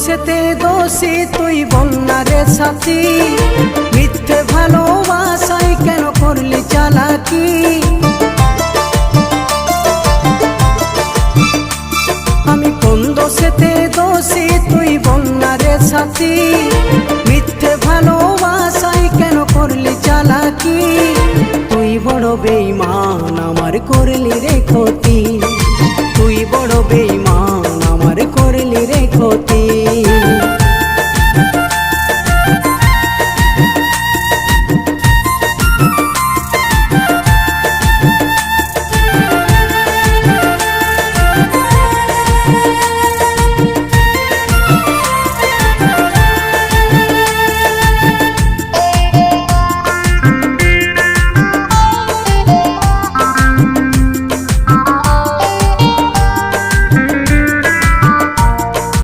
দোষেতে দোষী তুই বন্যা রে সাথী, মিথ্যে ভালোবাসায় কেন করলি চালাকি। আমি কোন দোষেতে দোষী তুই বন্যা রে সাথী, মিথ্যে ভালোবাসায় কেন করলি চালাকি। তুই বড় বেঈমান আমার করলি রে ক্ষতি, তুই বড় বেঈমান